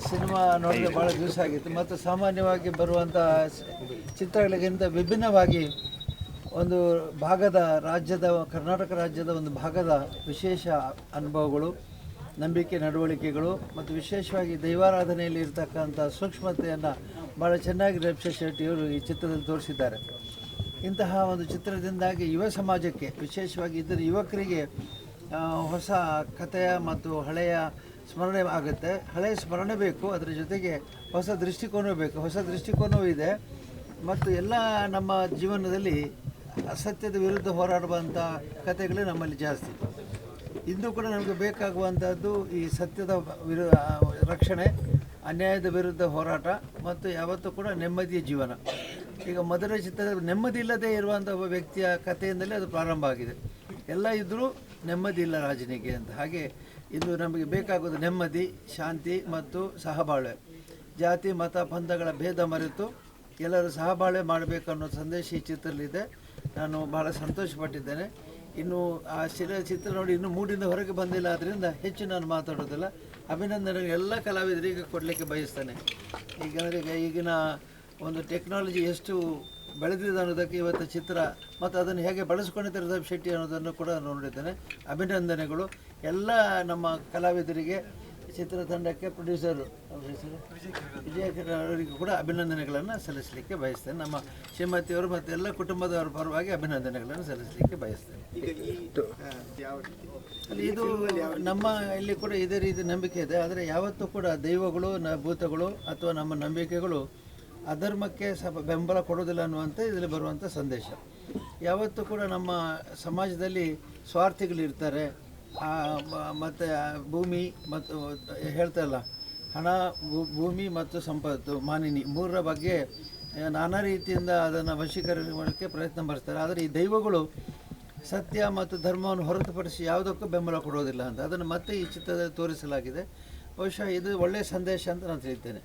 Cinema ನೋಡಿದ್ರೆ ಭಾಳ ದಿವಸ ಆಗಿತ್ತು ಮತ್ತು ಸಾಮಾನ್ಯವಾಗಿ ಬರುವಂಥ ಚಿತ್ರಗಳಿಗಿಂತ ವಿಭಿನ್ನವಾಗಿ ಒಂದು ಭಾಗದ ರಾಜ್ಯದ ಕರ್ನಾಟಕ ರಾಜ್ಯದ ಒಂದು ಭಾಗದ ವಿಶೇಷ ಅನುಭವಗಳು, ನಂಬಿಕೆ, ನಡವಳಿಕೆಗಳು ಮತ್ತು ವಿಶೇಷವಾಗಿ ದೈವಾರಾಧನೆಯಲ್ಲಿ ಇರತಕ್ಕಂಥ ಸೂಕ್ಷ್ಮತೆಯನ್ನು ಭಾಳ ಚೆನ್ನಾಗಿ ರೇಪ್ಷ ಶೆಟ್ಟಿಯವರು ಈ ಚಿತ್ರದಲ್ಲಿ ತೋರಿಸಿದ್ದಾರೆ. ಇಂತಹ ಒಂದು ಚಿತ್ರದಿಂದಾಗಿ ಯುವ ಸಮಾಜಕ್ಕೆ, ವಿಶೇಷವಾಗಿ ಇದರ ಯುವಕರಿಗೆ ಹೊಸ ಕಥೆಯ ಮತ್ತು ಹಳೆಯ ಸ್ಮರಣೆ ಆಗುತ್ತೆ. ಹಳೆಯ ಸ್ಮರಣೆ ಬೇಕು, ಅದರ ಜೊತೆಗೆ ಹೊಸ ದೃಷ್ಟಿಕೋನ ಬೇಕು. ಹೊಸ ದೃಷ್ಟಿಕೋನವೂ ಇದೆ ಮತ್ತು ಎಲ್ಲ ನಮ್ಮ ಜೀವನದಲ್ಲಿ ಅಸತ್ಯದ ವಿರುದ್ಧ ಹೋರಾಡುವಂಥ ಕಥೆಗಳೇ ನಮ್ಮಲ್ಲಿ ಜಾಸ್ತಿ. ಇಂದು ಕೂಡ ನಮಗೆ ಬೇಕಾಗುವಂಥದ್ದು ಈ ಸತ್ಯದ ರಕ್ಷಣೆ, ಅನ್ಯಾಯದ ವಿರುದ್ಧ ಹೋರಾಟ ಮತ್ತು ಯಾವತ್ತೂ ಕೂಡ ನೆಮ್ಮದಿಯ ಜೀವನ. ಈಗ ಮೊದಲ ಚಿತ್ರದಲ್ಲಿ ನೆಮ್ಮದಿ ಇಲ್ಲದೆ ಇರುವಂಥ ಒಬ್ಬ ವ್ಯಕ್ತಿಯ ಕಥೆಯಿಂದಲೇ ಅದು ಪ್ರಾರಂಭ ಆಗಿದೆ. ಎಲ್ಲ ಇದ್ದರೂ ನೆಮ್ಮದಿ ಇಲ್ಲ ರಾಜನಿಗೆ ಅಂತ. ಹಾಗೆ ಇಂದು ನಮಗೆ ಬೇಕಾಗೋದು ನೆಮ್ಮದಿ, ಶಾಂತಿ ಮತ್ತು ಸಹಬಾಳ್ವೆ. ಜಾತಿ, ಮತ, ಪಂಥಗಳ ಭೇದ ಮರೆತು ಎಲ್ಲರೂ ಸಹಬಾಳ್ವೆ ಮಾಡಬೇಕು ಅನ್ನೋ ಸಂದೇಶ ಈ ಚಿತ್ರದಲ್ಲಿದೆ. ನಾನು ಭಾಳ ಸಂತೋಷಪಟ್ಟಿದ್ದೇನೆ. ಇನ್ನು ಆ ಚಿತ್ರ ನೋಡಿ ಇನ್ನೂ ಮೂಡಿಂದ ಹೊರಗೆ ಬಂದಿಲ್ಲ, ಆದ್ದರಿಂದ ಹೆಚ್ಚು ನಾನು ಮಾತಾಡೋದಿಲ್ಲ. ಅಭಿನಂದನೆ ಎಲ್ಲ ಕಲಾವಿದರಿಗೆ ಕೊಡಲಿಕ್ಕೆ ಬಯಸ್ತೇನೆ. ಈಗ ಈಗಿನ ಒಂದು ಟೆಕ್ನಾಲಜಿ ಎಷ್ಟು ಬೆಳೆದಿದೆ ಅನ್ನೋದಕ್ಕೆ ಇವತ್ತು ಚಿತ್ರ ಮತ್ತು ಅದನ್ನು ಹೇಗೆ ಬಳಸ್ಕೊಂಡಿದ್ದಾರೆ ರಿಷಬ್ ಶೆಟ್ಟಿ ಅನ್ನೋದನ್ನು ಕೂಡ ನೋಡಿದ್ದೇನೆ. ಅಭಿನಂದನೆಗಳು ಎಲ್ಲ ನಮ್ಮ ಕಲಾವಿದರಿಗೆ, ಚಿತ್ರತಂಡಕ್ಕೆ, ಪ್ರೊಡ್ಯೂಸರು ವಿಜಯ ಅವರಿಗೂ ಕೂಡ ಅಭಿನಂದನೆಗಳನ್ನು ಸಲ್ಲಿಸಲಿಕ್ಕೆ ಬಯಸ್ತೇನೆ. ನಮ್ಮ ಶ್ರೀಮತಿಯವರು ಮತ್ತು ಎಲ್ಲ ಕುಟುಂಬದವರ ಪರವಾಗಿ ಅಭಿನಂದನೆಗಳನ್ನು ಸಲ್ಲಿಸಲಿಕ್ಕೆ ಬಯಸ್ತೇನೆ. ಇದು ನಮ್ಮ ಇಲ್ಲಿ ಕೂಡ ಇದೇ ರೀತಿ ನಂಬಿಕೆ ಇದೆ. ಆದರೆ ಯಾವತ್ತೂ ಕೂಡ ದೈವಗಳು, ಭೂತಗಳು ಅಥವಾ ನಮ್ಮ ನಂಬಿಕೆಗಳು ಅಧರ್ಮಕ್ಕೆ ಬೆಂಬಲ ಕೊಡೋದಿಲ್ಲ ಅನ್ನುವಂಥ ಇದರಲ್ಲಿ ಬರುವಂಥ ಸಂದೇಶ. ಯಾವತ್ತೂ ಕೂಡ ನಮ್ಮ ಸಮಾಜದಲ್ಲಿ ಸ್ವಾರ್ಥಿಗಳಿರ್ತಾರೆ ಮತ್ತು ಭೂಮಿ ಮತ್ತು ಹೇಳ್ತಾರಲ್ಲ, ಹಣ, ಭೂಮಿ ಮತ್ತು ಸಂಪತ್ತು, ಮಾನಿನಿ, ಮೂರರ ಬಗ್ಗೆ ನಾನಾ ರೀತಿಯಿಂದ ಅದನ್ನು ವಶೀಕರಣಕ್ಕೆ ಪ್ರಯತ್ನ ಪಡಿಸ್ತಾರೆ. ಆದರೆ ಈ ದೈವಗಳು ಸತ್ಯ ಮತ್ತು ಧರ್ಮವನ್ನು ಹೊರತುಪಡಿಸಿ ಯಾವುದಕ್ಕೂ ಬೆಂಬಲ ಕೊಡೋದಿಲ್ಲ ಅಂತ ಅದನ್ನು ಮತ್ತೆ ಈ ಚಿತ್ರದಲ್ಲಿ ತೋರಿಸಲಾಗಿದೆ. ಬಹುಶಃ ಇದು ಒಳ್ಳೆಯ ಸಂದೇಶ ಅಂತ ನಾನು ತಿಳಿತೇನೆ.